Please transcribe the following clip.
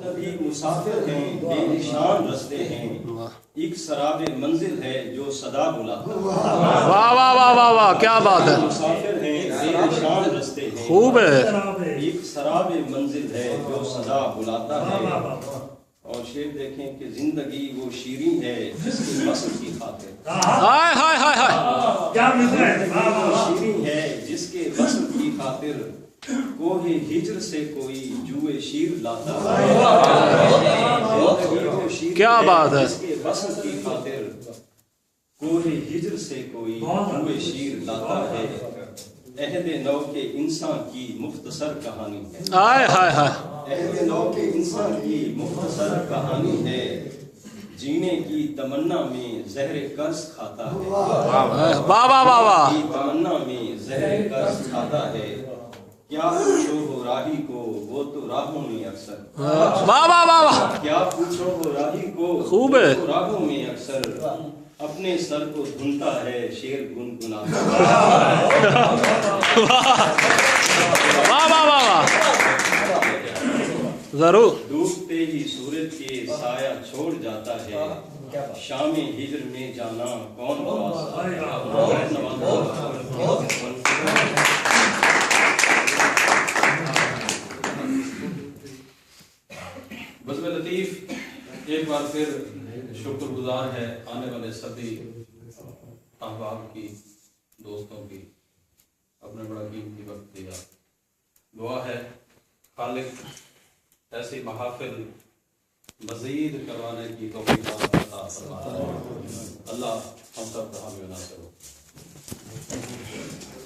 کبھی مسافر ہیں بے نشان رستے ہیں، ایک سراب منزل ہے جو صدا بلاتا ہے۔ واہ واہ واہ واہ واہ، کیا بات ہے، مسافر ہیں بے نشان رستے ہیں، خوب ہے۔ ایک سراب منزل ہے جو صدا بلاتا ہے۔ اور شعر دیکھیں کہ زندگی وہ شیریں ہے جس کے وصل کی خاطر، ہائے ہائے ہائے ہائے، کیا ملتا ہے؟ وہ شیریں ہے جس کے وصل کی خاطر، کوہ ہجر سے کوئی جوئے شیر لاتا ہے۔ زندگی وہ شیریں کیا بات ہے، جس کے وصل کی خاطر، کوہ ہجر سے کوئی جوئے شیر لاتا ہے۔ عہد نو کے انسان کی مختصر کہانی ہے، ہائے ہائے ہائے، عہد نو کے انسان کی مختصر کہانی ہے، جینے کی تمنا میں زہر قرض کھاتا ہے، واہ واہ واہ واہ، کی تمنا میں زہر قرض کھاتا ہے۔ کیا پوچھو ہو راہی کو وہ تو راہوں میں اکثر، واہ واہ واہ واہ، کیا پوچھو ہو راہی کو خوب ہے، وہ تو راہوں میں اکثر، اپنے سر کو دھنتا ہے شیر گنگناتا ہے۔ واہ واہ واہ واہ، ضرور، ڈوبتے ہی سورج کے سایہ چھوڑ جاتا ہے، شام ہجر میں جانا کون پاسا ہے۔ بزم لطیف ایک بار پھر شکر گزار ہے آنے والے سبھی احباب کی، دوستوں کی، اپنے بڑا قیمتی وقت دیا۔ دعا ہے خالق ایسی محافل مزید کروانے کی توفیق عطا فرمائے۔ اللہ ہم سب کا حامی و ناصر ہو۔